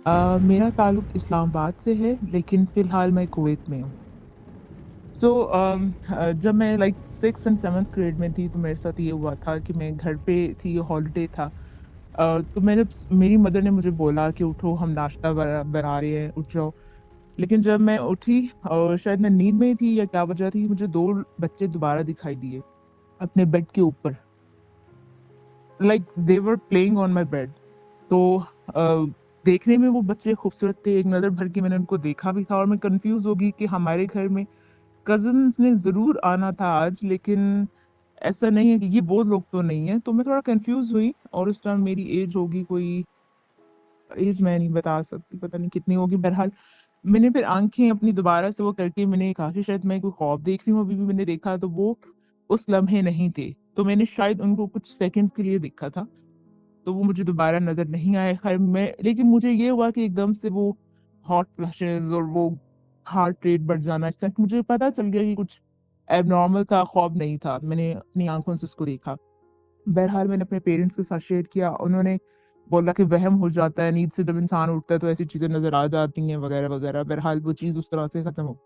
मेरा ताल्लुक इस्लामाबाद से है, लेकिन फ़िलहाल मैं कुवैत में हूँ। जब मैं like 6th and 7th grade में थी, तो मेरे साथ ये हुआ था कि मैं घर पे थी, हॉलिडे था। तो मेरी मदर ने मुझे बोला कि उठो, हम नाश्ता बना रहे हैं, उठ जाओ। लेकिन जब मैं उठी और शायद मैं नींद में ही थी या क्या वजह थी, मुझे 2 बच्चे दोबारा दिखाई दिए, अपने बेड के ऊपर। Like they were playing on my bed. तो अ, देखने में वो बच्चे खूबसूरत थे, एक नज़र भर के मैंने उनको देखा भी था और मैं कन्फ्यूज़ हो गई कि हमारे घर में कज़िन्स ने ज़रूर आना था आज, लेकिन ऐसा नहीं है कि ये वो लोग तो नहीं हैं। तो मैं थोड़ा कन्फ्यूज़ हुई और उस टाइम मेरी एज होगी कोई, एज मैं नहीं बता सकती, पता नहीं कितनी होगी। बहरहाल मैंने फिर आँखें अपनी दोबारा से वो करके मैंने कहा कि शायद मैं कोई ख्वाब देख रही हूँ, अभी भी मैंने देखा तो वो उस लम्हे नहीं थे। तो मैंने शायद उनको कुछ सेकंड्स के लिए देखा था, तो वो मुझे दोबारा नज़र नहीं आए। ख़ैर मैं लेकिन मुझे ये हुआ कि एकदम से वो हॉट फ्लशेज़ और वो हार्ट रेट बढ़ जाना, इससे मुझे पता चल गया कि कुछ एब्नॉर्मल था, ख्वाब नहीं था। मैंने अपनी आँखों से उसको देखा। बहरहाल मैंने अपने पेरेंट्स के साथ शेयर किया, उन्होंने बोला कि वहम हो जाता है, नींद से जब इंसान उठता है तो ऐसी चीज़ें नज़र आ जाती हैं वग़ैरह-वग़ैरह। बहरहाल वो चीज़ उस तरह से ख़त्म हो।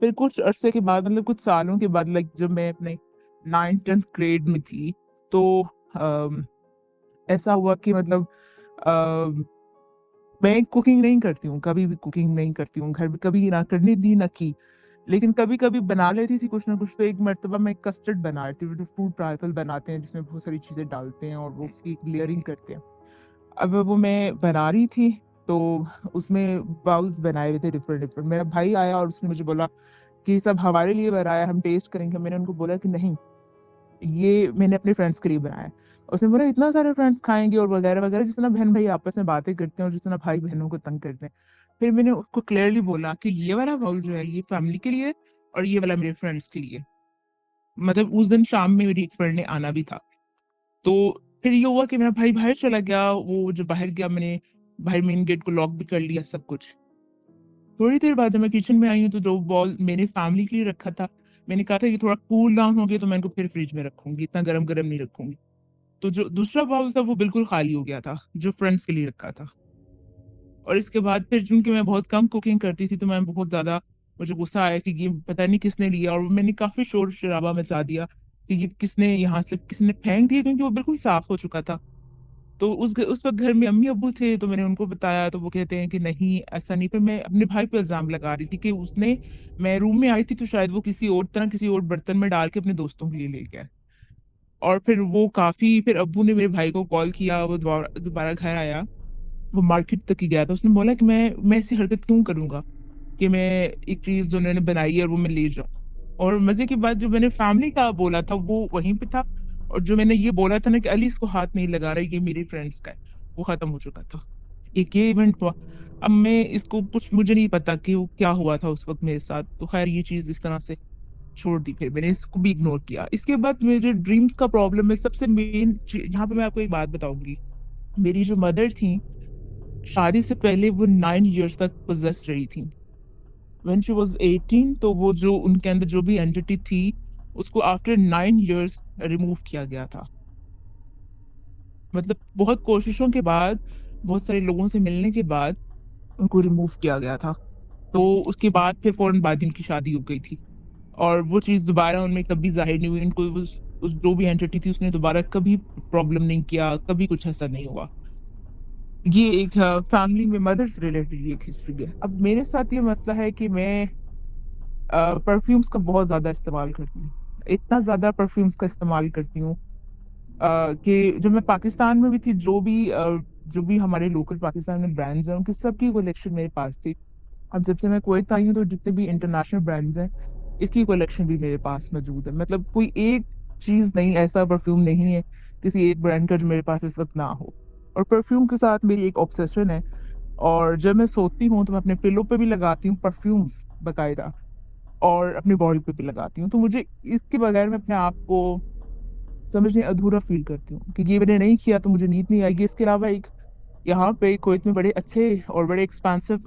फिर कुछ अरसे के बाद, मतलब कुछ सालों के बाद, लाइक जब मैं अपने 9th-10th ग्रेड में थी, तो अम, ऐसा हुआ कि मतलब अ, मैं कुकिंग नहीं करती हूँ, कभी भी कुकिंग नहीं करती हूँ, घर में कभी ना करने दी, ना की। लेकिन कभी-कभी बना लेती थी कुछ ना कुछ। तो एक मर्तबा मैं कस्टर्ड बना रही थी, वो जो फ्रूट ट्राइफल बनाते हैं जिसमें बहुत सारी चीज़ें डालते हैं और वो उसकी लेयरिंग करते हैं। अब वो मैं बना रही थी, तो उसमें बाउल्स बनाए हुए थे डिफरेंट-डिफरेंट। मेरा भाई आया और उसने मुझे बोला कि सब हमारे लिए बनाया है, हम टेस्ट करेंगे। मैंने उनको बोला कि नहीं, ये मैंने अपने फ्रेंड्स के लिए बनाया है। उसने बोला इतना सारे फ्रेंड्स खाएँगे और वगैरह-वगैरह, जितना बहन-भाई आपस में बातें करते हैं और जितना भाई बहनों को तंग करते हैं। फिर मैंने उसको क्लियरली बोला कि ये वाला बाउल जो है ये फैमिली के लिए है और ये वाला मेरे फ्रेंड्स के लिए। मतलब उस दिन शाम में मेरी एक फ्रेंड ने आना भी था। तो फिर ये हुआ कि मेरा भाई बाहर चला गया, वो जब बाहर गया मैंने बाहर मेन गेट को लॉक भी कर लिया सब कुछ। थोड़ी देर बाद जब मैं किचन में आई हूँ, तो जो बॉल मैंने फैमिली के लिए रखा था, मैंने कहा था कि थोड़ा कूल डाउन हो गया तो मैं इनको फिर फ्रिज में रखूँगी, इतना गरम-गरम नहीं रखूँगी। तो जो दूसरा बाउल था वो बिल्कुल खाली हो गया था, जो फ्रेंड्स के लिए रखा था। और इसके बाद फिर चूँकि मैं बहुत कम कुकिंग करती थी, तो मैं बहुत ज़्यादा मुझे गुस्सा आया कि ये पता नहीं किसने लिया, और मैंने काफ़ी शोर-शराबा मचा दिया कि ये किसने यहाँ से किसने फेंक दिया, क्योंकि वो बिल्कुल साफ हो चुका था। तो उस वक़्त घर में अम्मी-अब्बू थे, तो मैंने उनको बताया, तो वो कहते हैं कि नहीं ऐसा नहीं। फिर मैं अपने भाई पे इल्ज़ाम लगा रही थी कि उसने मैं रूम में आई थी तो शायद वो किसी और बर्तन में डाल के अपने दोस्तों के लिए ले गया है। और फिर अब्बू ने मेरे भाई को कॉल किया, वो दोबारा दोबारा घर आया, वो मार्केट तक ही गया था। उसने बोला कि मैं ऐसी हरकत क्यों करूँगा कि मैं एक चीज़ जो उन्होंने बनाई है और वो मैं ले जाऊँ। और मज़े की बात, जो मैंने फैमिली का बोला था वो वहीं पे था, और जो मैंने ये बोला था ना कि अली इसको हाथ नहीं लगा रहा, ये मेरी फ्रेंड्स का है, वो ख़त्म हो चुका था। एक ये इवेंट हुआ। अब मैं इसको कुछ मुझे नहीं पता कि वो क्या हुआ था उस वक़्त मेरे साथ। तो ख़ैर ये चीज़ इस तरह से छोड़ दी, फिर मैंने इसको भी इग्नोर किया। इसके बाद मेरे ड्रीम्स का प्रॉब्लम है, सबसे मेन ची यहाँ पे मैं आपको एक बात बताऊँगी। मेरी जो मदर थी, शादी से पहले वो 9 इयर्स तक पोसेस्ड रही थी। व्हेन शी वाज़ 18, तो वो जो उनके अंदर जो भी एंटिटी थी, उसको आफ्टर 9 इयर्स रिमूव किया गया था। मतलब बहुत कोशिशों के बाद, बहुत सारे लोगों से मिलने के बाद उनको रिमूव किया गया था। तो उसके बाद फिर फ़ौरन बाद इनकी शादी हो गई थी, और वो चीज़ दोबारा उनमें कभी ज़ाहिर नहीं हुई। इनको उस जो भी एंटिटी थी उसने दोबारा कभी प्रॉब्लम नहीं किया, कभी कुछ ऐसा नहीं हुआ। ये एक फैमिली में मदर से रिलेटेड ये एक हिस्ट्री है। अब मेरे साथ ये मसला है कि मैं परफ्यूम्स का बहुत ज़्यादा इस्तेमाल करती हूँ। इतना ज़्यादा परफ्यूम्स का इस्तेमाल करती हूँ कि जब मैं पाकिस्तान में भी थी, जो भी हमारे लोकल पाकिस्तान में ब्रांड्स हैं, उनकी सबकी कलेक्शन मेरे पास थी। अब जब से मैं कुवैत आई हूँ, तो जितने भी इंटरनेशनल ब्रांड्स हैं, इसकी कलेक्शन भी मेरे पास मौजूद है। मतलब कोई एक चीज़ नहीं, ऐसा परफ्यूम नहीं है किसी एक ब्रांड का जो मेरे पास इस वक़्त ना हो। और परफ्यूम के साथ मेरी एक ऑब्सेशन है, और जब मैं सोती हूँ, तो मैं अपने पिलो पे भी लगाती हूँ परफ्यूम्स बाकायदा, और अपनी बॉडी पे भी लगाती हूँ। तो मुझे इसके बगैर मैं अपने आप को समझिए अधूरा फ़ील करती हूँ कि ये मैंने नहीं किया तो मुझे नींद नहीं आएगी। इसके अलावा एक यहाँ पे कुवैत में बड़े अच्छे और बड़े एक्सपेंसिव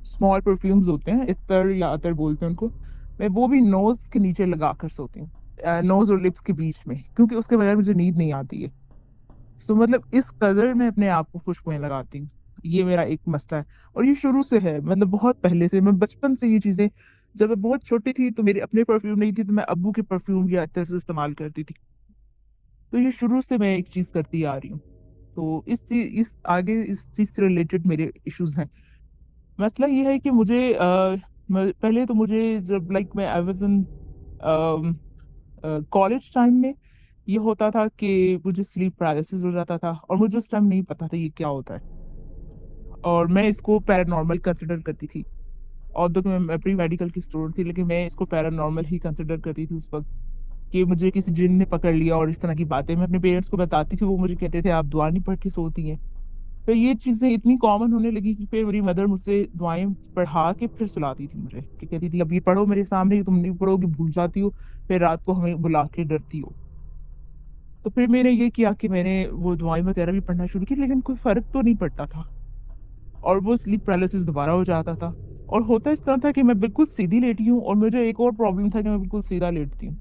स्मॉल परफ्यूम्स होते हैं, इत्तर या अतर बोलते हैं उनको। मैं वो भी नोज़ के नीचे लगाकर सोती हूँ। नोज़ और लिप्स के बीच में, क्योंकि उसके बगैर मुझे नींद नहीं आती है। सो मतलब इस कदर मैं अपने आप को खुशबुएँ लगाती हूँ। ये मेरा एक मसला है और ये शुरू से है, मतलब बहुत पहले से, मैं बचपन से ये चीज़ें, जब मैं बहुत छोटी थी तो मेरे अपने परफ्यूम नहीं थी, तो मैं अब्बू के परफ्यूम या इत्तर से इस्तेमाल करती थी। तो ये शुरू से मैं एक चीज़ करती आ रही हूँ। तो इस आगे इस चीज़ से रिलेटेड मेरे इश्यूज़ हैं। मसला ये है कि मुझे पहले तो मुझे जब लाइक मैं I was in college time में ये होता था कि मुझे स्लीप पैरालिसिस हो जाता था और मुझे उस टाइम नहीं पता था ये क्या होता है और मैं इसको पैरानॉर्मल कंसिडर करती थी। ऑल्दो मैं प्री मेडिकल की स्टूडेंट थी, लेकिन मैं इसको पैरानॉर्मल ही कंसिडर करती थी उस वक़्त, कि मुझे किसी जिन ने पकड़ लिया और इस तरह की बातें मैं अपने पेरेंट्स को बताती थी, वो मुझे कहते थे आप दुआ नहीं पढ़ के सोती हैं। तो ये चीज़ें इतनी कॉमन होने लगी कि फिर मेरी मदर मुझसे दुआएँ पढ़ा के फिर सुलाती थी मुझे, कि कहती थी अब ये पढ़ो मेरे सामने, तुम नहीं पढ़ोगी भूल जाती हो, फिर रात को हमें बुला के डरती हो। तो फिर मैंने ये किया कि मैंने वो दुआएँ वगैरह भी पढ़ना शुरू की, लेकिन कोई फ़र्क तो नहीं पड़ता था और वो स्लीप पैरालिसिस दोबारा हो जाता था। और होता इस तरह था कि मैं बिल्कुल सीधी लेटी हूँ और मुझे एक और प्रॉब्लम था कि मैं बिल्कुल सीधा लेटती हूँ।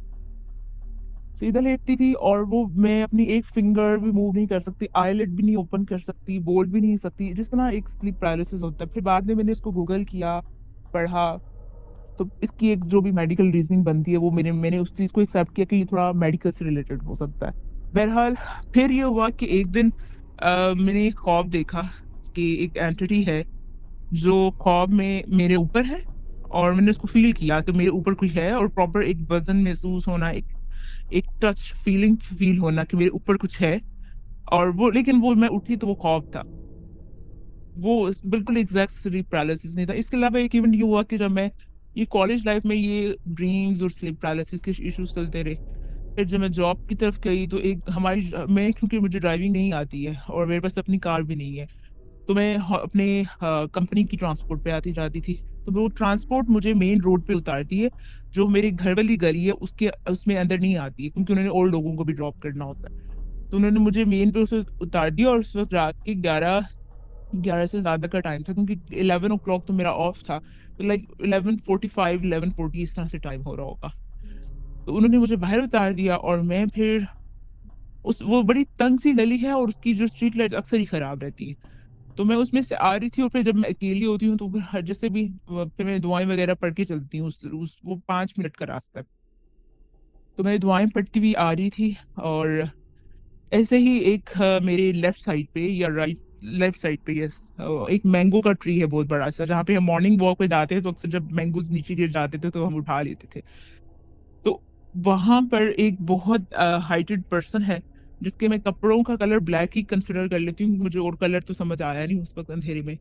सीधा लेटती थी और वो मैं अपनी एक फिंगर भी मूव नहीं कर सकती, आईलिड भी नहीं ओपन कर सकती, बोल भी नहीं सकती, जिस तरह एक स्लीप पैरालिसिस होता है। फिर बाद में मैंने इसको गूगल किया, पढ़ा, तो इसकी एक जो भी मेडिकल रीज़निंग बनती है वो मैंने उस चीज़ को एक्सेप्ट किया कि ये थोड़ा मेडिकल से रिलेटेड हो सकता है। बहरहाल फिर ये हुआ कि एक दिन मैंने एक ख्वाब देखा कि एक एंटिटी है जो ख्वाब में मेरे ऊपर है और मैंने उसको फ़ील किया कि मेरे ऊपर कोई है और प्रॉपर एक वज़न महसूस होना, एक एक टच फीलिंग फ़ील होना कि मेरे ऊपर कुछ है और वो, लेकिन वो मैं उठी तो वो ख्वाब था। वो बिल्कुल एग्ज़ैक्ट स्लीप पैरालिसिस नहीं था। इसके अलावा एक इवेंट ये हुआ कि जब मैं ये कॉलेज लाइफ़ में ये ड्रीम्स और स्लीप पैरालिसिस के इश्यूज़ चलते रहे। फिर जब मैं जॉब की तरफ गई तो एक हमारी मैं, क्योंकि मुझे ड्राइविंग नहीं आती है और मेरे पास अपनी कार भी नहीं है, तो मैं अपने कंपनी की ट्रांसपोर्ट पे आती-जाती थी। तो वो ट्रांसपोर्ट मुझे मेन रोड पे उतारती है, जो मेरे घर वाली गली है उसके उसमें अंदर नहीं आती है, क्योंकि उन्होंने और लोगों को भी ड्रॉप करना होता है। तो उन्होंने मुझे मेन पे उसे उतार दिया और उस वक़्त रात के 11 से ज़्यादा का टाइम था, क्योंकि 11 ओ क्लॉक तो मेरा ऑफ था। तो लाइक 11:45 11:40 इस तरह से टाइम हो रहा होगा। तो उन्होंने मुझे बाहर उतार दिया और मैं फिर उस वो बड़ी तंग सी गली है और उसकी जो स्ट्रीट लाइट्स अक्सर ही खराब रहती है। तो मैं उसमें से आ रही थी और फिर जब मैं अकेली होती हूँ तो फिर हर जैसे भी फिर मैं दुआएँ वगैरह पढ़ के चलती हूँ, उस वो 5 मिनट का रास्ता है। तो मैं दुआएँ पढ़ती हुई आ रही थी और ऐसे ही एक मेरे लेफ्ट साइड पे या राइट लेफ्ट साइड पे यस एक मैंगो का ट्री है बहुत बड़ा-सा, जहाँ पे हम मॉर्निंग वॉक पे जाते हैं तो अक्सर जब मैंगोज़ नीचे गिर जाते थे तो हम उठा लेते थे। तो वहाँ पर एक बहुत हाइटेड पर्सन है, जिसके मैं कपड़ों का कलर ब्लैक ही कंसिडर कर लेती हूँ, मुझे और कलर तो समझ आया नहीं उस वक़्त अंधेरे में।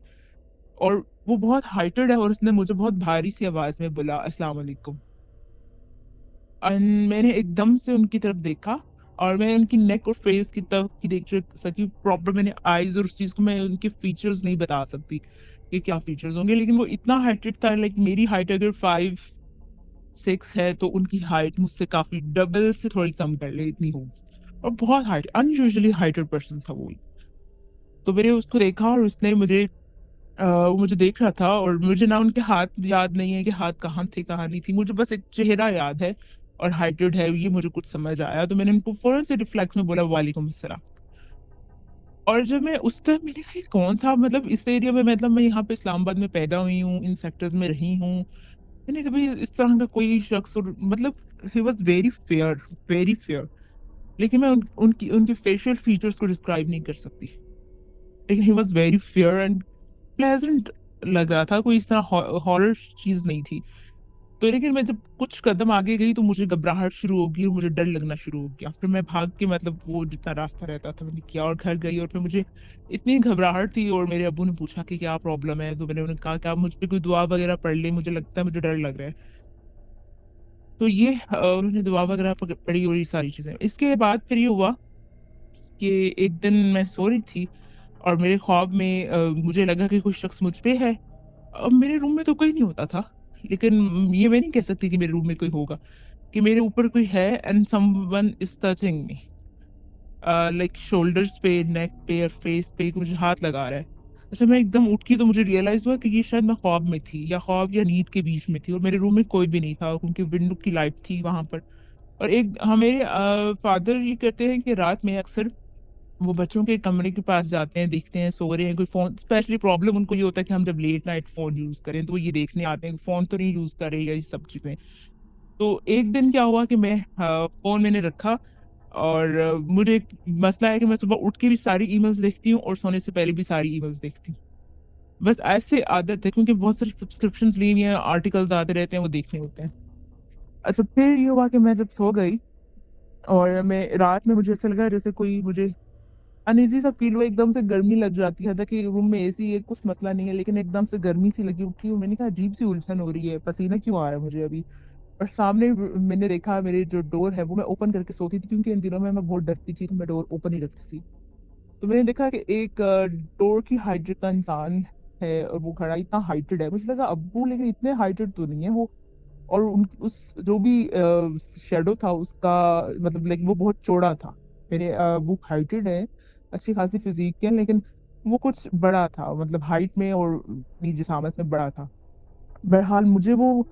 और वो बहुत हाइटेड है और उसने मुझे बहुत भारी सी आवाज़ में बोला अस्सलाम वालेकुम। मैंने एकदम से उनकी तरफ देखा और मैं उनकी नेक और फेस की तरफ ही देख सकी प्रॉपर, मैंने आईज़ और उस चीज़ को, मैं उनके फीचर्स नहीं बता सकती कि क्या फीचर्स होंगे, लेकिन वो इतना हाइटेड था, लाइक मेरी हाइट अगर 5'6" है तो उनकी हाइट मुझसे काफ़ी डबल से थोड़ी कम कर ले इतनी होगी और बहुत हाइट अनयूजुअली हाइटेड पर्सन था वो। तो मैंने उसको देखा और उसने मुझे वो मुझे देख रहा था और मुझे ना उनके हाथ याद नहीं है कि हाथ कहाँ थे, कहाँ नहीं थी। मुझे बस एक चेहरा याद है और हाइटेड है, ये मुझे कुछ समझ आया। तो मैंने उनको फ़ौरन से रिफ्लेक्स में बोला वालेकुम अस्सलाम। और जब मैं उस टाइम, मैंने कहा ये कौन था? मतलब इस एरिया में, मतलब मैं यहाँ पे इस्लामाबाद में पैदा हुई हूँ, इन सेक्टर्स में रही हूँ। मैंने कभी इस तरह का कोई शख्स, और मतलब ही वाज़ वेरी फेयर। लेकिन मैं उनकी उनके फेशियल फीचर्स को डिस्क्राइब नहीं कर सकती। लेकिन he was very fair and pleasant लग रहा था, कोई इस तरह हॉरर चीज़ नहीं थी। तो लेकिन मैं जब कुछ कदम आगे गई तो मुझे घबराहट शुरू हो गई और मुझे डर लगना शुरू हो गया। फिर मैं भाग के, मतलब वो जितना रास्ता रहता था मैंने किया और घर गई और फिर मुझे इतनी घबराहट थी और मेरे अब्बू ने पूछा कि क्या प्रॉब्लम है? तो मैंने उन्हें कहा कि आप मुझ पे कोई दुआ वगैरह पढ़ लें, मुझे लगता है मुझे डर लग रहा है। तो ये उन्होंने दुआ वगैरह पढ़ी और ये सारी चीज़ें। इसके बाद फिर ये हुआ कि एक दिन मैं सो रही थी और मेरे ख्वाब में मुझे लगा कि कोई शख्स मुझ पे है। अब मेरे रूम में तो कोई नहीं होता था, लेकिन ये मैं नहीं कह सकती कि मेरे रूम में कोई होगा, कि मेरे ऊपर कोई है and someone is touching me like shoulders पे, नेक पे और फेस पे मुझे हाथ लगा रहा है। अच्छा, मैं एकदम उठी तो मुझे रियलाइज़ हुआ कि ये शायद मैं ख्वाब में थी या ख्वाब या नींद के बीच में थी और मेरे रूम में कोई भी नहीं था क्योंकि विंडो की लाइट थी वहाँ पर। और एक हमारे फादर ये कहते हैं कि रात में अक्सर वो बच्चों के कमरे के पास जाते हैं, देखते हैं सो रहे हैं, कोई फ़ोन स्पेशली प्रॉब्लम उनको ये होता है कि हम जब लेट नाइट फ़ोन यूज़ करें, तो वो ये देखने आते हैं कि फ़ोन तो नहीं यूज़ कर रहे या ये सब चीज़ें। तो एक दिन क्या हुआ कि मैं फ़ोन मैंने रखा और मुझे एक मसला है कि मैं सुबह उठ के भी सारी ईमेल्स देखती हूँ और सोने से पहले भी सारी ईमेल्स देखती हूँ। बस ऐसे आदत है क्योंकि बहुत सारी सब्सक्रिप्शंस ली हुई हैं, आर्टिकल्स आते रहते हैं, वो देखने होते हैं। अच्छा फिर ये हुआ कि मैं जब सो गई और मैं रात में मुझे ऐसा लगा जैसे कोई मुझे अनईज़ी सा फ़ील हुआ, एकदम से गर्मी लग जाती है। हालाँकि रूम में एसी है, कुछ मसला नहीं है, लेकिन एकदम से गर्मी सी लगी, उठी हूँ, मैंने कहा अजीब-सी उलझन हो रही है, पसीना क्यों आ रहा है मुझे अभी? और सामने मैंने देखा मेरी जो डोर है वो मैं ओपन करके सोती थी क्योंकि इन दिनों में मैं बहुत डरती थी, तो मैं डोर ओपन ही रखती थी। तो मैंने देखा कि एक डोर की हाइट जितना इंसान है और वो खड़ा इतना हाइटेड है। मुझे लगा अब्बू लेकिन इतने हाइटेड तो नहीं है वो। और उन उस जो भी शैडो था उसका मतलब लाइक वो बहुत चौड़ा था। मेरे अब्बू हाइटेड हैं, अच्छी खासी फ़िज़ीक है, लेकिन वो कुछ बड़ा था, मतलब हाइट में और नीचे सामत में बड़ा था। बहरहाल मुझे वो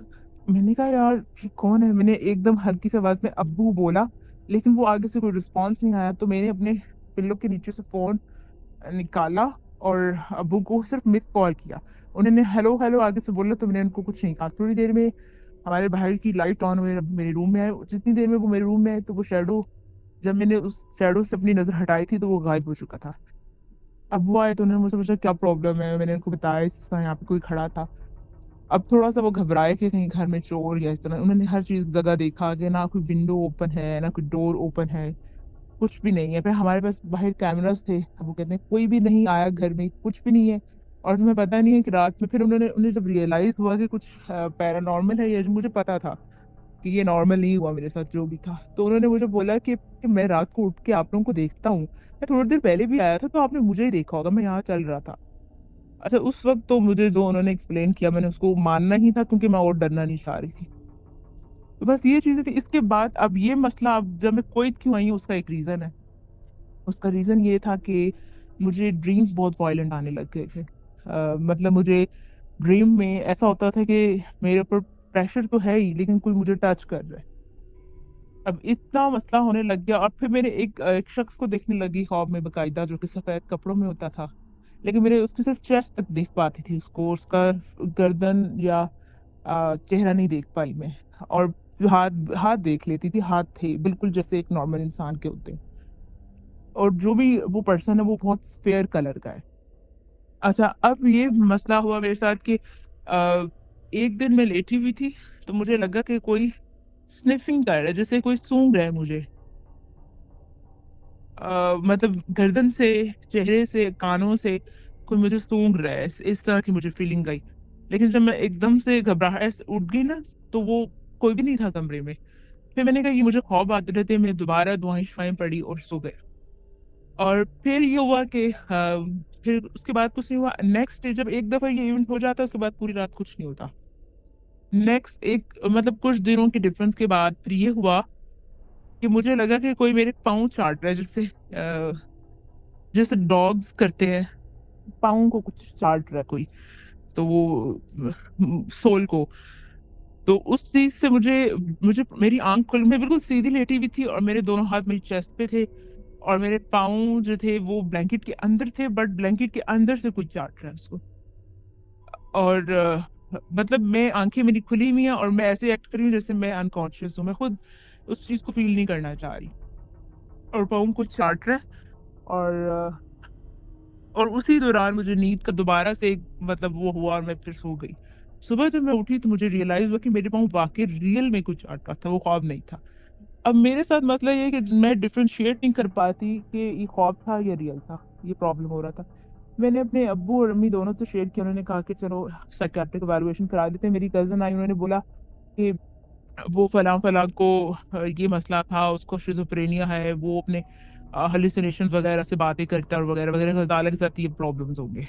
मैंने कहा यार ये कौन है? मैंने एकदम हल्की सी आवाज़ में अब्बू बोला, लेकिन वो आगे से कोई रिस्पॉन्स नहीं आया, तो मैंने अपने पिल्लो के नीचे से फ़ोन निकाला और अब्बू को सिर्फ़ मिस्ड कॉल किया। उन्होंने हेलो, हेलो आगे से बोला, तो मैंने उनको कुछ नहीं कहा। थोड़ी देर में हमारे बाहर की लाइट ऑन हुई, मेरे रूम में आए। जितनी देर में वो मेरे रूम में आए, तो वो शैडो जब मैंने उस शैडो से अपनी नज़र हटाई थी, तो वो गायब हो चुका था। अब वो आए तो उन्होंने मुझसे पूछा क्या प्रॉब्लम है? मैंने उनको बताया इस तरह यहाँ पे कोई खड़ा था। अब थोड़ा-सा वो घबराए कि कहीं घर में चोर या इस तरह उन्होंने हर चीज़ जगह देखा कि ना कोई विंडो ओपन है, ना कोई डोर ओपन है, कुछ भी नहीं है। फिर हमारे पास बाहर कैमरास थे, अब वो कहते हैं कोई भी नहीं आया घर में, कुछ भी नहीं है। और तुम्हें पता नहीं है कि रात में फिर उन्होंने उन्हें जब रियलाइज़ हुआ कि कुछ पैरानॉर्मल है, ये जो मुझे पता था कि ये नॉर्मल नहीं हुआ मेरे साथ जो भी था। तो उन्होंने मुझे बोला कि मैं रात को उठ के आप लोगों को देखता हूँ। मैं थोड़ी देर पहले भी आया था तो आपने मुझे ही देखा होगा, मैं यहाँ चल रहा था। अच्छा उस वक़्त तो मुझे जो उन्होंने एक्सप्लेन किया मैंने उसको मानना ही था क्योंकि मैं और डरना नहीं चाह रही थी। तो बस ये चीज़ें थी। इसके बाद अब ये मसला अब जब मैं कुवैत क्यों आई हूँ उसका एक रीज़न है। उसका रीज़न ये था कि मुझे ड्रीम्स बहुत वॉयलेंट आने लग गए थे। मतलब मुझे ड्रीम में ऐसा होता था कि मेरे ऊपर प्रेशर तो है ही लेकिन कोई मुझे टच कर रहा है। अब इतना मसला होने लग गया और फिर मैंने एक शख्स को देखने लगी ख्वाब में बाकायदा जो कि सफ़ेद कपड़ों में होता था। लेकिन मेरे उसकी सिर्फ़ चेस्ट तक देख पाती थी उसको, उसका गर्दन या चेहरा नहीं देख पाई मैं। और हाथ हाथ देख लेती थी, हाथ थे बिल्कुल जैसे एक नॉर्मल इंसान के होते हैं। और जो भी वो पर्सन है वो बहुत फेयर कलर का है। अच्छा अब ये मसला हुआ मेरे साथ कि एक दिन मैं लेटी हुई थी, तो मुझे लगा कि कोई स्निफ़िंग कर रहा है, जैसे कोई सूंघ रहा है मुझे। मतलब गर्दन से, चेहरे से, कानों से कोई मुझे सूंघ रहा है, इस तरह की मुझे फ़ीलिंग आई। लेकिन जब मैं एकदम से घबराहट से उठ गई ना, तो वो कोई भी नहीं था कमरे में। फिर मैंने कहा ये मुझे ख्वाब आते रहते हैं, मैं दोबारा दुआएँ-शुआएँ पढ़ी और सो गए। और फिर ये हुआ कि फिर उसके बाद कुछ नहीं हुआ। नेक्स्ट डे जब एक दफ़ा ये इवेंट हो जाता है, उसके बाद पूरी रात कुछ नहीं होता। नेक्स्ट एक मतलब कुछ दिनों के डिफरेंस के बाद फिर ये हुआ कि मुझे लगा कि कोई मेरे पाँव चाट रहा है, जैसे डॉग्स करते हैं, पाँव को कुछ चाट रहा है कोई, तो वो सोल को। तो उस चीज़ से मुझे मुझे मेरी आँख खुल मैं बिल्कुल सीधी लेटी हुई थी और मेरे दोनों हाथ मेरी चेस्ट पे थे और मेरे पाँव जो थे वो ब्लैंकेट के अंदर थे, बट ब्लैंकेट के अंदर से कोई चाट रहा है उसको। और मतलब मैं आँखें मेरी खुली हुई हैं और मैं ऐसे एक्ट कर रही हूँ जैसे मैं अनकॉन्शियस हूँ। मैं खुद उस चीज़ को फ़ील नहीं करना चाह रही और पाँव कुछ चाट रहा है। और और उसी दौरान मुझे नींद का दोबारा से एक मतलब वो हुआ और मैं फिर सो गई। सुबह जब मैं उठी तो मुझे रियलाइज़ हुआ कि मेरे पाँव वाक़ई रियल में कुछ अटका था, वो ख्वाब नहीं था। अब मेरे साथ मसला ये है कि मैं डिफरेंशिएट नहीं कर पाती कि ये ख्वाब था या रियल था, ये प्रॉब्लम हो रहा था। मैंने अपने अब्बू और अम्मी दोनों से शेयर किया, उन्होंने कहा कि चलो साइकियाट्रिक इवैल्यूएशन करा देते हैं। मेरी कज़िन आई, उन्होंने बोला कि वो फलाँ-फलाँ को ये मसला था, उसको शिज़ोफ्रेनिया है, वो अपने हैलुसिनेशंस वगैरह से बातें करता है और वगैरह-वगैरह, ग़ज़ाला के साथ ये प्रॉब्लम्स होंगे।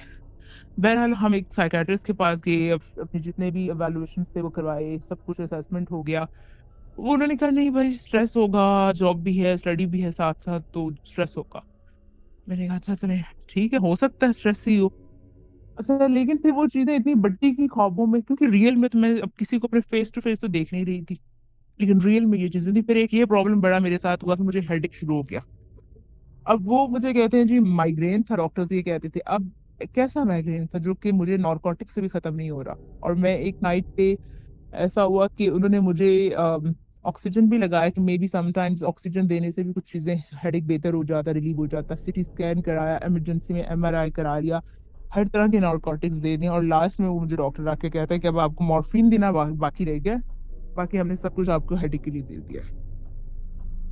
बहरहाल हम एक साइकियाट्रिस्ट के पास गए, अपने जितने भी इवैल्यूएशंस थे वो करवाए, सब कुछ असेसमेंट हो गया। वो उन्होंने कहा नहीं भाई स्ट्रेस होगा, जॉब भी है, स्टडी भी है साथ-साथ तो स्ट्रेस होगा। मैंने कहा अच्छा चलें ठीक है, हो सकता है स्ट्रेस ही हो। अच्छा लेकिन फिर वो चीज़ें इतनी बट्टी की ख्वाबों में क्योंकि रियल में तो मैं अब किसी को अपने फेस टू फेस तो देख नहीं रही थी। लेकिन रियल में ये चीज़ें थी। फिर एक ये प्रॉब्लम बड़ा मेरे साथ हुआ कि मुझे हेडेक शुरू हो गया। अब वो मुझे कहते हैं जी माइग्रेन था, डॉक्टर्स ये कहते थे। अब कैसा माइग्रेन था जो कि मुझे नारकोटिक से भी खत्म नहीं हो रहा। और मैं एक नाइट पे ऐसा हुआ कि उन्होंने मुझे ऑक्सीजन भी लगाया कि मे बी समटाइम्स ऑक्सीजन देने से भी कुछ चीजें, हेडेक बेहतर हो जाता, रिलीव हो जाता। सिटी स्कैन कराया, इमरजेंसी में एमआरआई करा लिया, हर तरह के नारकोटिक्स दे दिए, और लास्ट में वो मुझे डॉक्टर आके कहता है कि अब आपको मॉर्फिन देना बाकी रह गया, बाकी हमने सब कुछ आपको हेडेक के लिए दे दिया है।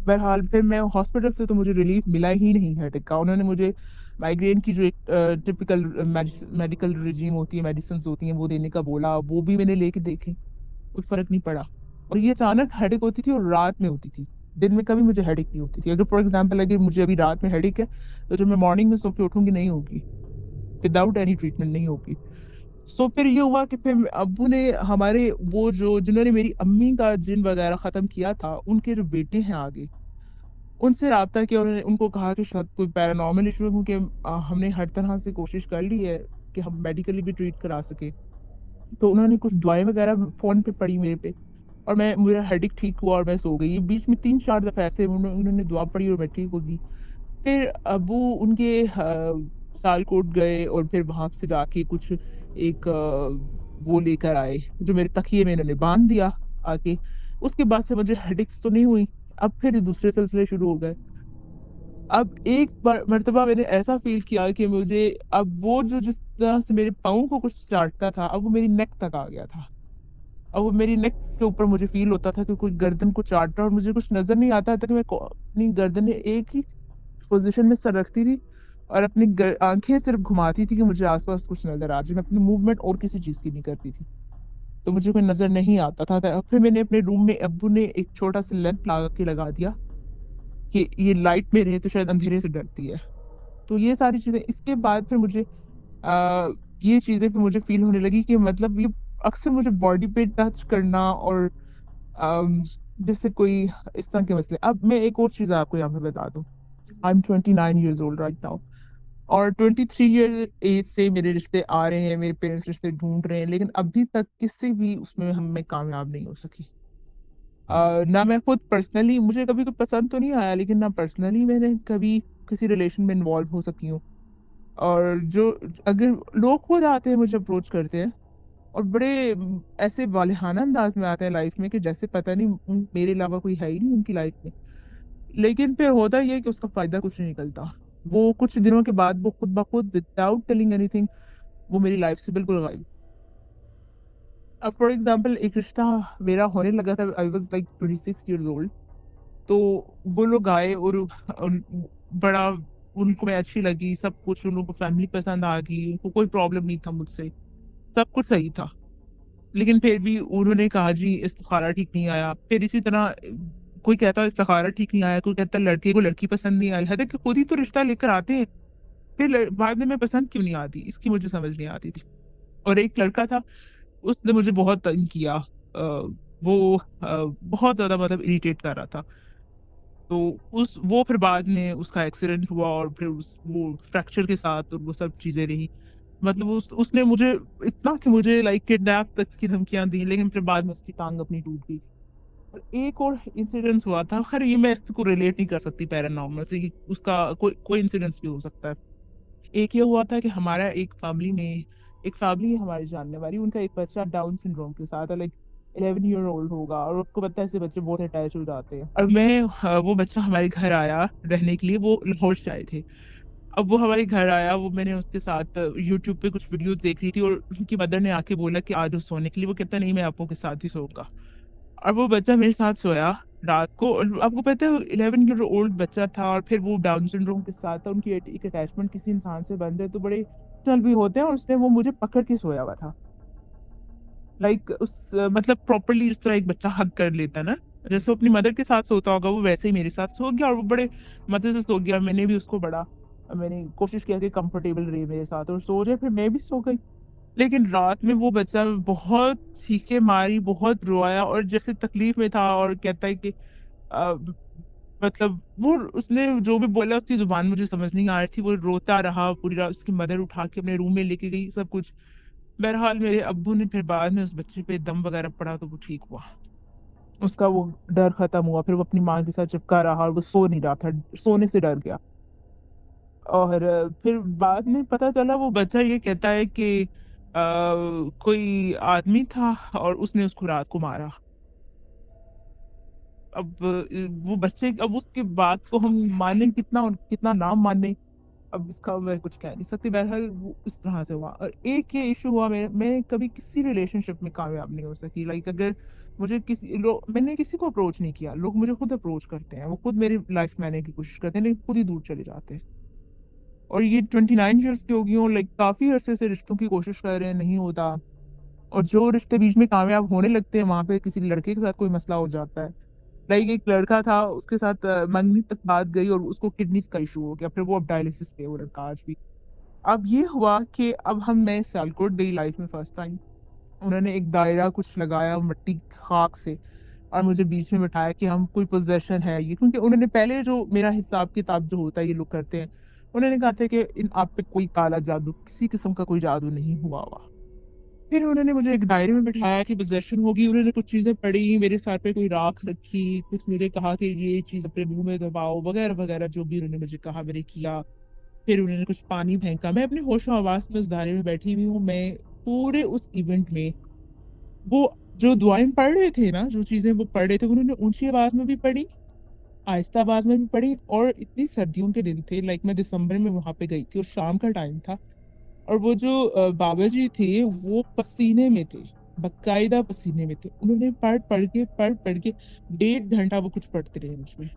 बहरहाल फिर मैं हॉस्पिटल से तो मुझे रिलीफ मिला ही नहीं हेडेक का। उन्होंने मुझे माइग्रेन की जो एक टिपिकल मेडिकल रिजीम होती है, मेडिसिन होती हैं, वो देने का बोला। वो भी मैंने लेके देखी, कोई फर्क नहीं पड़ा। और ये अचानक हेडेक होती थी और रात में होती थी, दिन में कभी मुझे हेडेक नहीं होती थी। अगर फॉर एग्जाम्पल अगर मुझे अभी रात में हेडेक है, तो जब मैं मॉर्निंग में सो के उठूंगी नहीं होगी, विदाउट एनी ट्रीटमेंट नहीं होगी। सो फिर ये हुआ कि फिर अब्बू ने हमारे, वो जो जिन्होंने मेरी अम्मी का जिन वगैरह खत्म किया था, उनके जो बेटे हैं आगे, उनसे राब्ता किया। उन्होंने उनको कहा कि शायद कोई पैरानॉर्मल इशू है, क्योंकि हमने हर तरह से कोशिश कर ली है कि हम मेडिकली भी ट्रीट करा सके। तो उन्होंने कुछ दवाएं वगैरह फोन पे पड़ी मेरे पे, और मैं, मेरा हेडेक ठीक हुआ और मैं सो गई। बीच में 3-4 दफे ऐसे उन्होंने दुआ पड़ी और मैं ठीक होगी। फिर अबू उनके सालकोट गए और फिर वहां से जाके कुछ एक वो लेकर आए जो मेरे तकिए में इन्होंने बांध दिया आके। उसके बाद से मुझे हेडेक्स तो नहीं हुई। अब फिर दूसरे सिलसिले शुरू हो गए। अब एक बार मर्तबा मैंने ऐसा फील किया कि मुझे, अब वो जो जिस तरह से मेरे पाँव को कुछ चाटता था, अब वो मेरी नेक तक आ गया था। अब वो मेरी नेक के ऊपर मुझे फील होता था कि कोई गर्दन को चाट रहा है, और मुझे कुछ नजर नहीं आता था कि मैं अपनी गर्दन एक ही पोजीशन में सर रखती थी और अपनी आंखें सिर्फ घुमाती थी कि मुझे आसपास कुछ नजर आ जाए। मैं अपनी मूवमेंट और किसी चीज की नहीं करती थी, तो मुझे कोई नजर नहीं आता था। फिर मैंने अपने रूम में, अब्बू ने एक छोटा सा लैंप लगा के लगा दिया कि ये लाइट में रहे तो शायद अंधेरे से डरती है। तो ये सारी चीजें, इसके बाद फिर मुझे आ, ये चीजें फिर मुझे फील होने लगी कि मतलब ये अक्सर मुझे बॉडी पे टच करना, और अम, जैसे कोई इस तरह के मसले। अब मैं एक और चीज आपको यहाँ पे बता दूं। I am 29 years old right now, और 23 ईयर एज से मेरे रिश्ते आ रहे हैं, मेरे पेरेंट्स रिश्ते ढूंढ रहे हैं, लेकिन अभी तक किसी भी उसमें हम मैं कामयाब नहीं हो सकी। ना मैं खुद पर्सनली, मुझे कभी कोई पसंद तो नहीं आया, लेकिन ना पर्सनली मैंने कभी किसी रिलेशन में इन्वॉल्व हो सकी हूँ। और जो, अगर लोग खुद आते हैं मुझे अप्रोच करते हैं, और बड़े ऐसे वालिहाना अंदाज में आते हैं लाइफ में कि जैसे पता नहीं मेरे अलावा कोई है ही नहीं उनकी लाइफ में। लेकिन फिर होता ही है कि उसका फायदा कुछ नहीं निकलता। वो कुछ दिनों के बाद वो खुद ब खुद विदाउट टेलिंग एनीथिंग वो मेरी लाइफ से बिल्कुल गायब। अब फॉर एग्जाम्पल एक रिश्ता मेरा होने लगा था, I was like 26 years old। तो वो लोग आए और बड़ा, उनको मैं अच्छी लगी, सब कुछ, उन लोगों को फैमिली पसंद आ गई, उनको कोई प्रॉब्लम नहीं था मुझसे, सब कुछ सही था। लेकिन फिर भी उन्होंने कहा जी इस्तिखारा ठीक नहीं आया। फिर इसी तरह कोई कहता इस्तिखारा ठीक नहीं आया, कोई कहता लड़के को लड़की पसंद नहीं आई। हालांकि खुद ही तो रिश्ता लेकर आते हैं, फिर बाद में पसंद क्यों नहीं आती, इसकी मुझे समझ नहीं आती थी। और एक लड़का था, उसने मुझे बहुत तंग किया। वो बहुत ज्यादा मतलब इरिटेट कर रहा था। तो उस वो फिर बाद में उसका एक्सीडेंट हुआ, और फिर वो फ्रैक्चर के साथ और वो सब चीजें रही। मतलब उसने मुझे इतना कि मुझे लाइक किडनैप तक की धमकियां दी, लेकिन फिर बाद में उसकी टांग अपनी टूट गई। और एक और इंसिडेंस हुआ था, खैर ये मैं इसको रिलेट नहीं कर सकती पैरानॉर्मल से, कि उसका कोई कोई इंसिडेंस भी हो सकता है। एक ये हुआ था कि हमारा एक फैमिली में, एक फैमिली है हमारी जानने वाली, उनका एक बच्चा डाउन सिंड्रोम के साथ है, लाइक 11 year old होगा। और आपको पता है ऐसे बच्चे बहुत अटैच हो जाते हैं। और मैं, वो बच्चा हमारे घर आया रहने के लिए, वो लाहौर से आए थे। अब वो हमारे घर आया, वो मैंने उसके साथ यूट्यूब पे कुछ वीडियोस देख रही थी, और उनकी मदर ने आके बोला कि आज उस सोने के लिए। वो कहता नहीं, मैं आपको के साथ ही सोऊंगा। और वो बच्चा मेरे साथ सोया रात को। और आपको पता है 11 year old बच्चा था, और फिर वो डाउन सिंड्रोम के साथ था। उनकी एक अटैचमेंट किसी इंसान से बंद है तो बड़े इमोशनल भी होते हैं, और उसने वो मुझे पकड़ के सोया हुआ था। लाइक उस मतलब प्रॉपरली जिस तरह एक बच्चा हग कर लेता है ना, जैसे वो अपनी मदर के साथ सोता होगा, वो वैसे ही मेरे साथ सो गया, और वो बड़े मजे से सो गया। मैंने भी उसको बड़ा, मैंने कोशिश किया कि कंफर्टेबल रहे मेरे साथ और सो जाए, फिर मैं भी सो गई। लेकिन रात में वो बच्चा बहुत चीखे मारी, बहुत रोया, और जैसे तकलीफ में था, और कहता है कि अ, मतलब वो, उसने जो भी बोला उसकी जुबान मुझे समझ नहीं आ रही थी। वो रोता रहा पूरी रात, उसकी मदर उठा के अपने रूम में लेके गई, सब कुछ। बहरहाल मेरे अब्बू ने फिर बाद में उस बच्चे पे दम वगैरह पड़ा तो वो ठीक हुआ, उसका वो डर खत्म हुआ। फिर वो अपनी माँ के साथ चिपका रहा, और वो सो नहीं रहा था, सोने से डर गया। और फिर बाद में पता चला वो बच्चा ये कहता है कि कोई आदमी था और उसने उसको रात को मारा। अब वो बच्चे, अब उसके बात को हम माने कितना और कितना ना माने, अब इसका मैं कुछ कह नहीं सकती। बहरहाल वो इस तरह से हुआ। और एक ये इशू हुआ, मैं कभी किसी रिलेशनशिप में कामयाब नहीं हो सकी। लाइक अगर मुझे किसी लोग, मैंने किसी को अप्रोच नहीं किया, लोग मुझे खुद अप्रोच करते हैं, वो खुद मेरी लाइफ में आने की कोशिश करते हैं, लेकिन खुद ही दूर चले जाते हैं। और ये 29 ईयर्स की होगी हूँ, लाइक काफी अरसे से रिश्तों की कोशिश कर रहे हैं, नहीं होता। और जो रिश्ते बीच में कामयाब होने लगते हैं, वहां पे किसी लड़के के साथ कोई मसला हो जाता है। लाइक एक लड़का था, उसके साथ मंगनी तक बात गई और उसको किडनीज का इशू हो गया, फिर वो अब डायलिसिस पे है वो लड़का आज भी। अब ये हुआ कि अब मैं सियालकोट गई लाइफ में फर्स्ट टाइम। उन्होंने एक दायरा कुछ लगाया मट्टी खाक से, और मुझे बीच में बिठाया कि हम कोई पोजेशन है ये, क्योंकि उन्होंने पहले जो मेरा हिसाब किताब जो होता है ये लोग करते हैं। उन्होंने कहा था कि इन आप पे कोई काला जादू, किसी किस्म का कोई जादू नहीं हुआ हुआ। फिर उन्होंने मुझे एक दायरे में बिठाया कि पोजेशन होगी, उन्होंने कुछ चीजें पढ़ी, मेरे सर पे कोई राख रखी, कुछ मुझे कहा कि ये चीज अपने मुंह में दबाओ, वगैरह वगैरह, जो भी उन्होंने मुझे कहा मैंने किया। फिर उन्होंने कुछ पानी फेंका, मैं अपने होशो हवास में उस दायरे में बैठी हुई हूँ। मैं पूरे उस इवेंट में, वो जो दुआएं पढ़ रहे थे ना, जो चीजें वो पढ़ रहे थे, उन्होंने ऊंची आवाज में भी पढ़ी, आहिस्ता आवाज में भी पढ़ी। और इतनी सर्दियों के दिन थे, लाइक मैं दिसंबर में वहां पे गई थी और शाम का टाइम था। और वो जो बाबा जी थे वो पसीने में थे, बकायदा पसीने में थे। उन्होंने पढ़ पढ़ के 1.5 घंटा वो कुछ पढ़ते रहे मुझमें।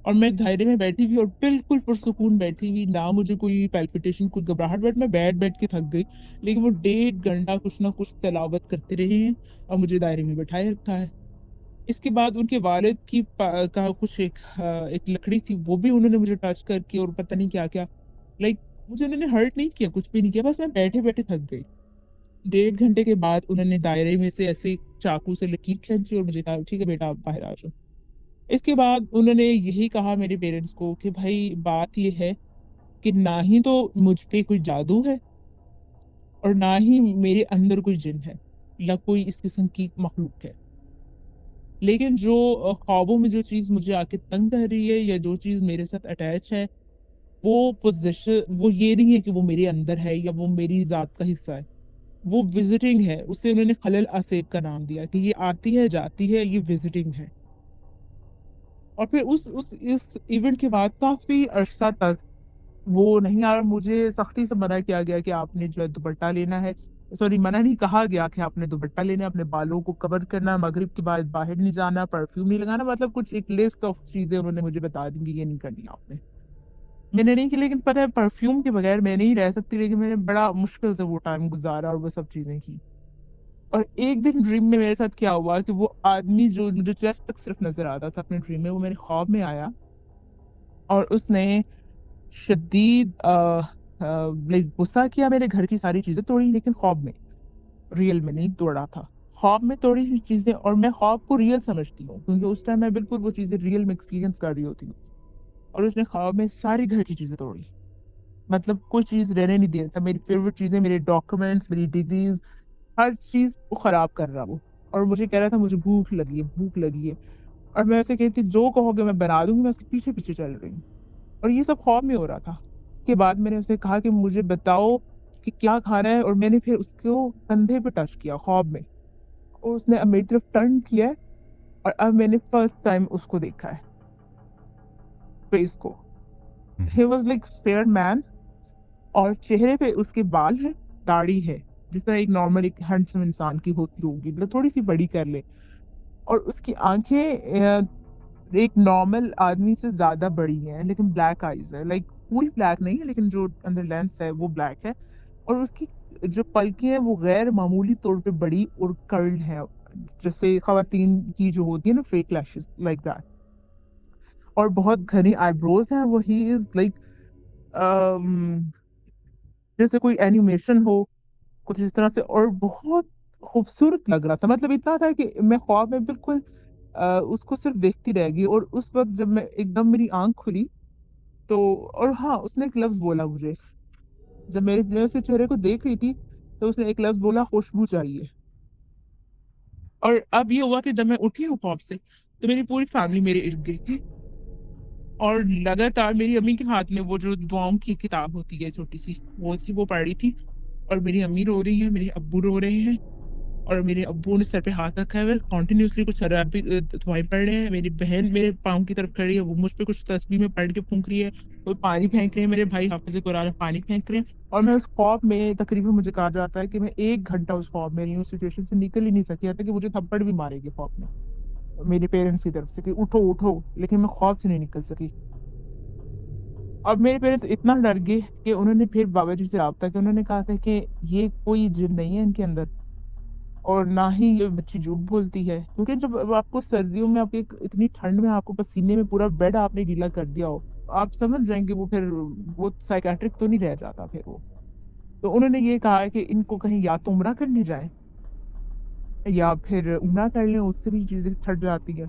और मैं धैर्य में बैठी हुई और बिल्कुल पुरसुकून बैठी हुई, ना मुझे कोई पैल्पिटेशन, कुछ घबराहट, बट मैं बैठ बैठ के थक गई। लेकिन वो 1.5 घंटा कुछ ना कुछ तलावत करते रहे हैं और मुझे दायरे में बैठाए रखा है। इसके बाद उनके वालिद की का कुछ एक लकड़ी थी, वो भी उन्होंने मुझे टच करके और पता नहीं क्या क्या, लाइक मुझे उन्होंने हर्ट नहीं किया, कुछ भी नहीं किया, बस मैं बैठे बैठे थक गई। 1.5 घंटे के बाद उन्होंने दायरे में से ऐसे चाकू से लकीर खींची और मुझे कहा ठीक है बेटा, आप बाहर आ जाओ। इसके बाद उन्होंने यही कहा मेरे पेरेंट्स को कि भाई बात ये है कि ना ही तो मुझ पे कोई जादू है, और ना ही मेरे अंदर कोई जिन है, या कोई इस किस्म की मखलूक है। लेकिन जो ख्वाबों में जो चीज मुझे आके तंग कर रही है, या जो चीज मेरे साथ अटैच है, वो पोजीशन, वो ये नहीं है कि वो मेरे अंदर है या वो मेरी जात का हिस्सा है। वो विजिटिंग है, उसे उन्होंने खलल आसेब का नाम दिया कि ये आती है जाती है, ये विजिटिंग है। और फिर उस इस इवेंट के बाद काफी अरसा तक वो नहीं आ रहा। मुझे सख्ती से मना किया गया कि आपने जो है दुपट्टा लेना है। सॉरी, मना नहीं, कहा गया कि आपने दुपट्टा लेना है, अपने बालों को कवर करना, मगरिब के बाद बाहर नहीं जाना, परफ्यूम नहीं लगाना, मतलब कुछ एक लिस्ट ऑफ चीजें उन्होंने मुझे बता दी कि ये नहीं करनी आपने। मैंने नहीं की, लेकिन पता है परफ्यूम के बगैर मैं नहीं रह सकती, लेकिन मैंने बड़ा मुश्किल से वो टाइम गुजारा और वो सब चीजें की। और एक दिन ड्रीम में मेरे साथ क्या हुआ कि वो आदमी जो मुझे चेस्ट तक सिर्फ नजर आता था अपने ड्रीम में, वो मेरे ख्वाब में आया। और उसने शदीद लाइक गुस्सा किया, मेरे घर की सारी चीजें तोड़ी, लेकिन ख्वाब में, रियल में नहीं तोड़ा था। ख्वाब में तोड़ी हुई चीजें, और मैं ख्वाब को रियल समझती हूँ क्योंकि उस टाइम मैं बिल्कुल वो चीजें रियल में एक्सपीरियंस कर रही होती हूँ। और उसने ख्वाब में सारी घर की चीजें तोड़ी, मतलब कोई चीज रहने नहीं दिया था, मेरी फेवरेट चीजें, मेरे डॉक्यूमेंट्स, मेरी डिग्रीज, हर चीज वो खराब कर रहा वो। और मुझे कह रहा था मुझे भूख लगी है, भूख लगी है। और मैं उसे कहती जो कहोगे मैं बना दूंगी, मैं उसके पीछे पीछे चल रही हूँ। और ये सब ख्वाब में हो रहा था। उसके बाद मैंने उसे कहा कि मुझे बताओ कि क्या खाना है, और मैंने फिर उसको कंधे पे टच किया ख्वाब में, और उसने अब मेरी तरफ टर्न किया है। और अब मैंने फर्स्ट टाइम उसको देखा है, फेस को। Hmm. He was like fair man, और चेहरे पे उसके बाल हैं, दाढ़ी है, जिस तरह एक नॉर्मल एक हैंडसम इंसान की होती होगी, मतलब थोड़ी सी बड़ी कर ले। और उसकी आंखें एक नॉर्मल आदमी से ज्यादा बड़ी हैं, लेकिन ब्लैक आईज है, लाइक पूरी ब्लैक नहीं है, लेकिन जो अंदर लेंस है वो ब्लैक है। और उसकी जो पलकें हैं वो गैर मामूली तौर पे बड़ी और कर्ल्ड है, जैसे खवातीन की जो होती है ना, फेक लैशेस, लाइक दैट। और बहुत घनी आईब्रोज हैं, वो ही इज लाइक जैसे कोई एनिमेशन हो, कुछ इस तरह से। और बहुत खूबसूरत लग रहा था, मतलब इतना था कि मैं ख्वाब में बिल्कुल उसको सिर्फ देखती रह गई। और उस वक्त जब मैं एकदम मेरी आंख खुली, तो और हाँ, उसने एक लफ्ज बोला मुझे, जब मैं उसके चेहरे को देख रही थी, तो उसने एक लफ्ज बोला, खुशबू चाहिए। और अब ये हुआ कि जब मैं उठी हूँ ख्वाब से, तो मेरी पूरी फैमिली मेरे इर्द गिर्द थी। और लगातार मेरी अम्मी के हाथ में वो जो दुआओं की किताब होती है छोटी-सी, वो थी, वो पढ़ी थी। और मेरी अम्मी रो रही हैं, मेरे अब्बू रो रहे हैं और मेरे अब्बू ने सर पे हाथ रखा है, कंटीन्यूअसली कुछ अरबी दुआएँ पढ़ रहे हैं। मेरी बहन मेरे पाँव की तरफ खड़ी है, वो मुझ पे कुछ तस्बीह में पढ़ के फूँक रही है। वो पानी फेंक रहे हैं, मेरे भाई हाफ़िज़ कुरान में पानी फेंक रहे हैं और मैं उस ख़ौफ़ में, तकरीबन मुझे कहा जाता है कि मैं 1 घंटा उस ख़ौफ़ में रही हूँ, उस सिचुएशन से निकल ही नहीं सकी, यहाँ तक कि मुझे थप्पड़ भी मारेंगे ख़ौफ़ में, मेरे पेरेंट्स की तरफ से कि उठो, उठो, लेकिन मैं ख़ौफ़ से नहीं निकल सकी। अब मेरे पेरेंट्स इतना डर गए कि उन्होंने फिर बाबा जी से राब्ता किया, उन्होंने कहा था कि ये कोई जिन नहीं है इनके अंदर और ना ही ये बच्ची झूठ बोलती है। क्योंकि जब अब आपको सर्दियों में, आपकी इतनी ठंड में आपको पसीने में पूरा बेड आपने गीला कर दिया हो, आप समझ जाएँगे वो फिर वो साइकियाट्रिक तो नहीं रह जाता फिर वो। तो उन्होंने ये कहा है कि इनको कहीं या तो उम्रा करने जाएँ या फिर उम्रा कर लें, उससे भी चीज़ें छँट जाती है।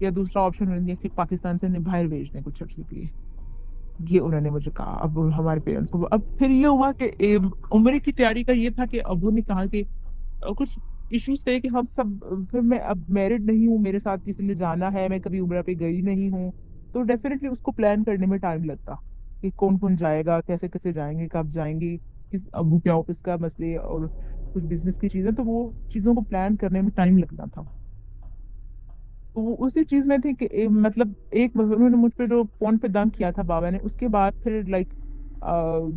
या दूसरा ऑप्शन उन्होंने दिया कि पाकिस्तान से इन्हें बाहर भेज दें कुछ अर्से के लिए। ये उन्होंने मुझे कहा। अब हमारे पेरेंट्स को अब फिर ये हुआ कि उम्रे की तैयारी का ये था कि अब्बू ने कहा कि कुछ इश्यूज़ थे कि हम सब फिर मैं अब मैरिड नहीं हूँ, मेरे साथ किसी ने जाना है, मैं कभी उम्रा पे गई नहीं हूँ, तो डेफ़िनेटली उसको प्लान करने में टाइम लगता, कि कौन-कौन जाएगा, कैसे-कैसे जाएँगे, कब जाएँगे, किस अब्बू के ऑफ़िस का मसले और कुछ बिज़नेस की चीज़ें, तो वो चीज़ों को प्लान करने में टाइम लगता था। तो वो उसी चीज़ में थी कि मतलब एक उन्होंने मुझ पे जो फ़ोन पे दम किया था बाबा ने, उसके बाद फिर लाइक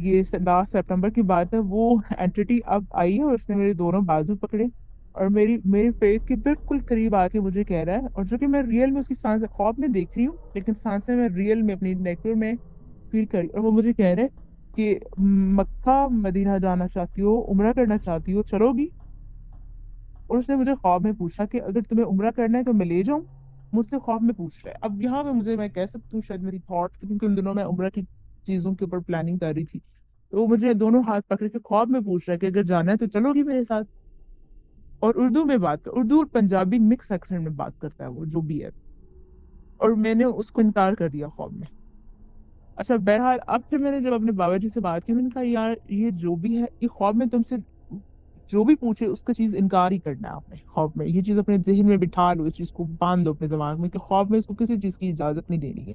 ये लास्ट सितंबर की बात है, वो एंटिटी अब आई है और उसने मेरे दोनों बाजू पकड़े और मेरी मेरे फेस के बिल्कुल करीब आके मुझे कह रहा है, और जो कि मैं रियल में उसकी सांसें ख्वाब में देख रही हूँ, लेकिन सांसें मैं रियल में अपनी नेक में फ़ील कर रही हूँ और वो मुझे कह रहा है कि मक्का मदीना जाना चाहती हो, उम्रा करना चाहती हो, चलोगी? और उसने मुझे ख्वाब में पूछा कि अगर तुम्हें उम्रा करना है तो मैं ले जाऊँ? मुझसे ख्वाब में पूछ रहा है। अब यहाँ पे मैं कह सकती हूँ शायद मेरी थॉट्स थी, क्योंकि उन दिनों मैं उम्रा की चीज़ों के ऊपर प्लानिंग कर रही थी। तो वो मुझे दोनों हाथ पकड़ के ख्वाब में पूछ रहा है कि अगर जाना है तो चलोगी मेरे साथ? और उर्दू में उर्दू और पंजाबी मिक्स एक्सेंट में बात करता है वो, जो भी है। और मैंने उसको इनकार कर दिया ख्वाब में। अच्छा, बहरहाल अब फिर मैंने जब अपने बाबा जी से बात की, मैंने कहा यार ये जो भी है, ये ख्वाब में तुमसे जो भी पूछे उसका चीज़ इनकार ही करना है आपने ख्वाब में। ये चीज़ अपने ज़हन में बिठा लो, इस चीज़ को बाँध दो अपने दिमाग में कि ख्वाब में इसको किसी चीज़ की इजाज़त नहीं देनी है।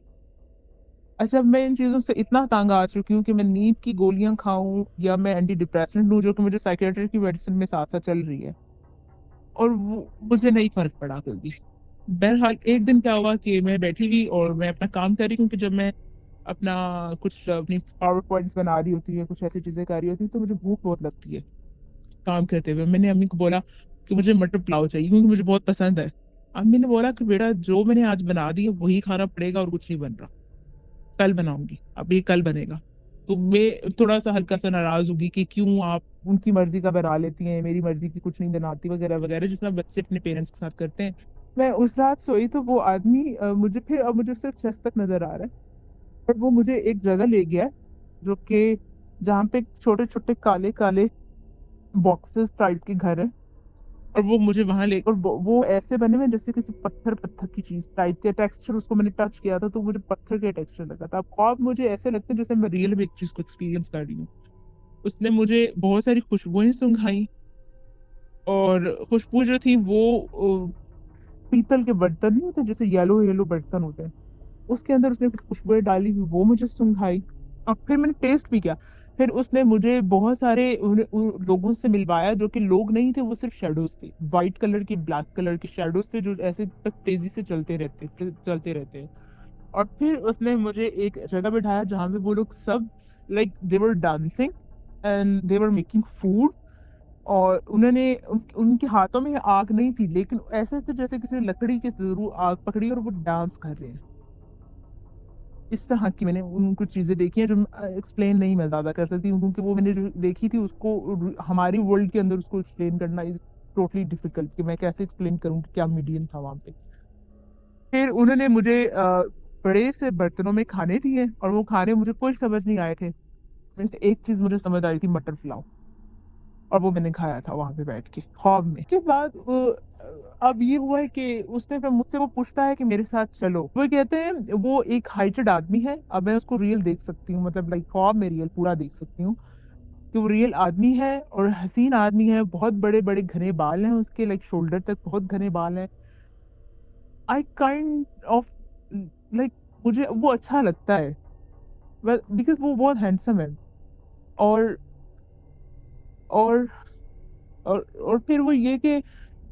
अच्छा, मैं इन चीज़ों से इतना तंग आ चुकी हूँ कि मैं नींद की गोलियाँ खाऊँ या मैं एंटी डिप्रेसेंट लूँ, जो कि मुझे साइकियाट्री की मेडिसिन में साथ-साथ चल रही है, और वो मुझे नहीं फ़र्क पड़ा कोई भी। बहरहाल एक दिन क्या हुआ कि मैं बैठी हुई और मैं अपना काम कर रही हूँ, कि जब मैं अपना कुछ अपनी पावर पॉइंट्स बना रही होती है, कुछ ऐसी चीज़ें कर रही होती हूँ, तो मुझे भूख बहुत लगती है, काम करते हुए। मैंने अम्मी को बोला कि मुझे मटर पुलाव चाहिए, क्योंकि मुझे बहुत पसंद है। अम्मी ने बोला कि बेटा जो मैंने आज बना दी है वही खाना पड़ेगा और कुछ नहीं बन रहा। कल बनाऊँगी, अब ये कल बनेगा। तो मैं थोड़ा-सा हल्का-सा नाराज़ हो गई कि क्यों आप उनकी मर्ज़ी का बना लेती हैं, मेरी मर्ज़ी की कुछ नहीं बनाती, वगैरह-वगैरह, जिस तरह बच्चे अपने पेरेंट्स के साथ करते हैं। मैं उस रात सोई तो वो आदमी मुझे फिर, अब मुझे सिर्फ़ चेस्ट तक नज़र आ रहा है, और वो मुझे एक जगह ले गया है, जो कि जहाँ पे छोटे-छोटे काले-काले बॉक्सेस टाइप के घर हैं। और वो मुझे वहाँ ले, और वो ऐसे बने हुए हैं जैसे किसी पत्थर-पत्थर की चीज़ टाइप के टेक्सचर, उसको मैंने टच किया था तो मुझे पत्थर के टेक्सचर लगा था। अब ख्वाब मुझे ऐसे लगते हैं जैसे मैं रियल में एक चीज़ को एक्सपीरियंस कर रही हूँ। उसने मुझे बहुत सारी खुशबुएँ सुंघाई, और खुशबू जो थी वो पीतल के बर्तन नहीं होते, जैसे येलो-येलो बर्तन होते हैं, उसके अंदर उसने कुछ खुशबुएँ डाली हुई, वो मुझे सुंघाई। और फिर मैंने टेस्ट भी किया। फिर उसने मुझे बहुत सारे लोगों से मिलवाया, जो कि लोग नहीं थे, वो सिर्फ़ शैडोज़ थे। व्हाइट कलर के, ब्लैक कलर के शैडोज़ थे, जो ऐसे बस तेज़ी से चलते रहते हैं। और फिर उसने मुझे एक जगह बिठाया जहाँ पे वो लोग सब like they were dancing and they were making food, और उन्होंने उनके हाथों में आग नहीं थी, लेकिन ऐसे थे जैसे किसी ने लकड़ी के थ्रू आग पकड़ी और वो डांस कर रहे हैं। इस तरह की मैंने उन कुछ चीज़ें देखी हैं, जो एक्सप्लेन नहीं मैं ज़्यादा कर सकती हूँ, क्योंकि वो मैंने जो देखी थी उसको हमारी वर्ल्ड के अंदर उसको एक्सप्लेन करना इज़ टोटली डिफिकल्ट, कि मैं कैसे एक्सप्लेन करूँ कि क्या मीडियम था वहाँ पे। फिर उन्होंने मुझे बड़े से बर्तनों में खाने दिए, और वो खाने मुझे कुछ समझ नहीं आए थे। उसमें से एक चीज़ मुझे समझ आई थी, मटर पुलाव, और वो मैंने खाया था वहाँ पे बैठ के, ख्वाब में। उसके बाद अब ये हुआ है कि उसने फिर मुझसे वो पूछता है कि मेरे साथ चलो। वो कहते हैं, वो एक हाइटेड आदमी है, अब मैं उसको रियल देख सकती हूँ, मतलब लाइक ख्वाब में रियल पूरा देख सकती हूँ, कि वो रियल आदमी है और हसीन आदमी है, बहुत बड़े-बड़े घने बाल हैं उसके, लाइक शोल्डर तक बहुत घने बाल हैं। आई काइंड ऑफ लाइक मुझे वो अच्छा लगता है। बिकॉज़ वो बहुत हैंडसम है। और और और फिर वो ये कि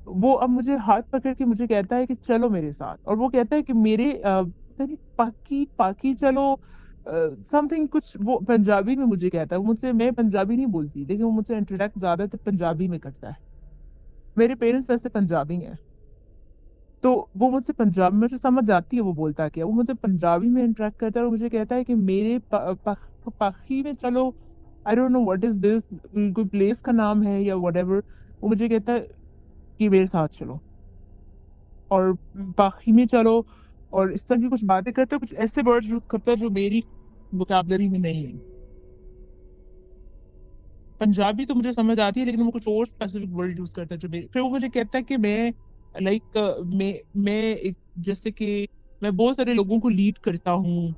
वो अब मुझे हाथ पकड़ के मुझे कहता है कि चलो मेरे साथ, और वो कहता है कि मेरे पता नहीं पाकी पाकी चलो, समथिंग कुछ वो पंजाबी में मुझे कहता है। वो मुझसे, मैं पंजाबी नहीं बोलती, लेकिन वो मुझसे इंटरैक्ट ज़्यादातर पंजाबी में करता है। मेरे पेरेंट्स वैसे पंजाबी हैं, तो वो मुझसे पंजाबी, मुझे समझ आती है वो बोलता क्या है। वो मुझसे पंजाबी में इंटरैक्ट करता है और मुझे कहता है कि मेरे पाखी में चलो, आई don't know what is this, कोई प्लेस का नाम है या व्हाटएवर। वो मुझे कहता है कि मेरे साथ चलो और पाखी में चलो, और इस तरह की कुछ बातें करता है, कुछ ऐसे वर्ड्स यूज़ करता है जो मेरी वोकैब्युलरी में नहीं है। पंजाबी तो मुझे समझ आती है, लेकिन वो कुछ और स्पेसिफिक वर्ड यूज़ करता है जो मेरे, फिर वो मुझे कहता है कि मैं लाइक मैं एक, जैसे कि मैं बहुत सारे लोगों को लीड करता हूँ,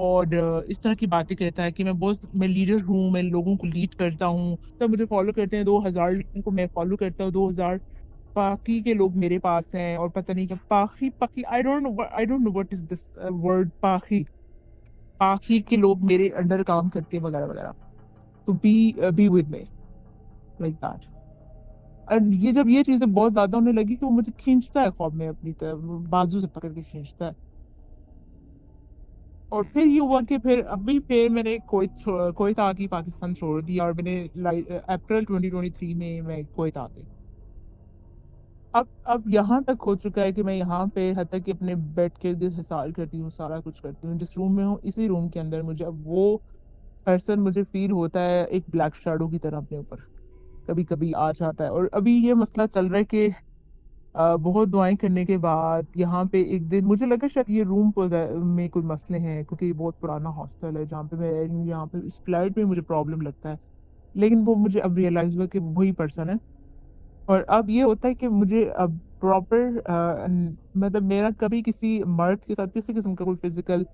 और इस तरह की बातें कहता है कि मैं लीडर हूँ, मैं लोगों को लीड करता हूँ। तब मुझे फ़ॉलो करते हैं 2000 लोगों को मैं फ़ॉलो करता हूँ, 2000 पाकी के लोग मेरे पास हैं, और पता नहीं क्या पाखी पाखी, आई don't know what is this word पाखी। पाखी के लोग मेरे अंडर काम करते हैं वगैरह-वगैरह। तो be with me like that. And ये जब ये चीज़ें बहुत ज़्यादा होने लगी कि वो मुझे खींचता है ख्वाब में अपनी तरफ, वो बाजू से पकड़ के खींचता है। और फिर ये हुआ कि फिर मैंने कुवैत आके पाकिस्तान छोड़ दिया, और मैंने अप्रैल 2023 में मैं कुवैत आ गई। अब यहाँ तक हो चुका है कि मैं यहाँ पे हत्ता कि अपने बेड के इर्द हिसार करती हूँ, सारा कुछ करती हूँ। जिस रूम में हूँ, इसी रूम के अंदर मुझे अब वो पर्सन मुझे फ़ील होता है एक ब्लैक शैडो की तरह अपने ऊपर, कभी-कभी आ जाता है। और अभी ये मसला चल रहा है कि बहुत दुआएँ करने के बाद यहाँ पे एक दिन मुझे लगा शायद ये रूम में कोई मसले हैं, क्योंकि ये बहुत पुराना हॉस्टल है जहाँ पे मैं रह रही हूँ, यहाँ पे इस फ्लैट में मुझे प्रॉब्लम लगता है। लेकिन वो मुझे अब रियलाइज़ हुआ कि वही पर्सन है। और अब ये होता है कि मुझे अब प्रॉपर मतलब मेरा कभी किसी मर्द के साथ किसी किस्म का कोई फिज़िकल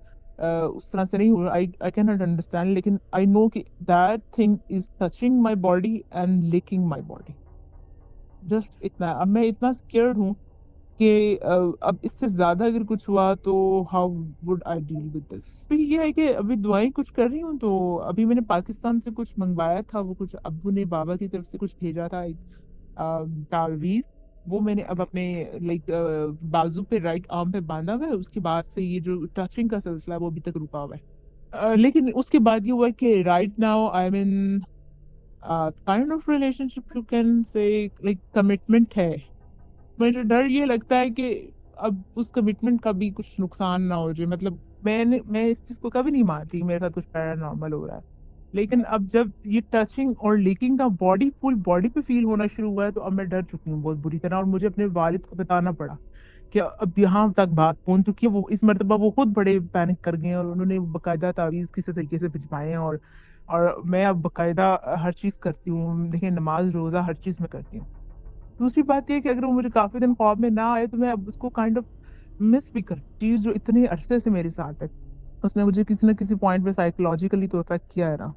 उस तरह से नहीं हुआ। आई कैन नॉट अंडरस्टैंड, लेकिन आई नो कि that thing is touching my body and licking my body. Just इतना। अब मैं इतना स्केयर्ड हूँ कि अब इससे ज़्यादा अगर कुछ हुआ तो how would I deal with this? अभी ये है कि अभी दुआएँ कुछ कर रही हूँ, तो अभी मैंने पाकिस्तान से कुछ मँगवाया था, वो कुछ अब्बू ने बाबा की तरफ से कुछ भेजा था, एक तावीज़। वो मैंने अब अपने लाइक बाजू पे राइट आर्म पे बाँधा हुआ है, उसके बाद से ये जो टचिंग का सिलसिला है वो अभी तक रुका हुआ है। लेकिन उसके बाद ये हुआ है कि right now I am in kind of relationship, you can say, like commitment है। मुझे डर ये लगता है कि अब उस कमिटमेंट का भी कुछ नुकसान ना हो जाए। मतलब मैं इस चीज़ को कभी नहीं मानती कि मेरे साथ कुछ पैरानॉर्मल हो रहा है। लेकिन अब जब ये टचिंग और लीकिंग का पूरी बॉडी पे फ़ील होना शुरू हुआ है, तो अब मैं डर चुकी हूँ बहुत बुरी तरह, और मुझे अपने वालिद को बताना पड़ा कि अब यहाँ तक बात पहुँच चुकी है। वो इस मर्तबा वो खुद बड़े पैनिक कर गए हैं, और उन्होंने बाकायदा तावीज़ किसी तरीके से भिजवाए हैं, और मैं अब बाकायदा हर चीज़ करती हूँ। देखिए, नमाज़, रोज़ा हर चीज़ मैं करती हूँ। दूसरी बात ये है कि अगर वो मुझे काफ़ी दिन ख्वाब में ना आए, तो मैं अब उसको काइंड ऑफ मिस भी करती, चीज़ जो इतने अरसे से मेरे साथ है। उसने मुझे किसी न किसी पॉइंट पे साइकोलॉजिकली तो अफ़ेक्ट किया है ना।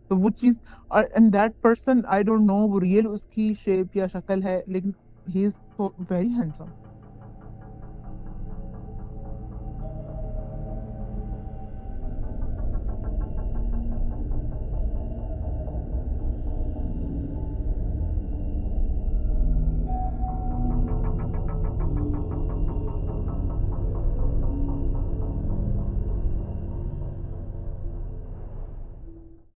तो वो चीज़, and that person I don't know वो रियल उसकी शेप या शक्ल है, लेकिन he is so very handsome.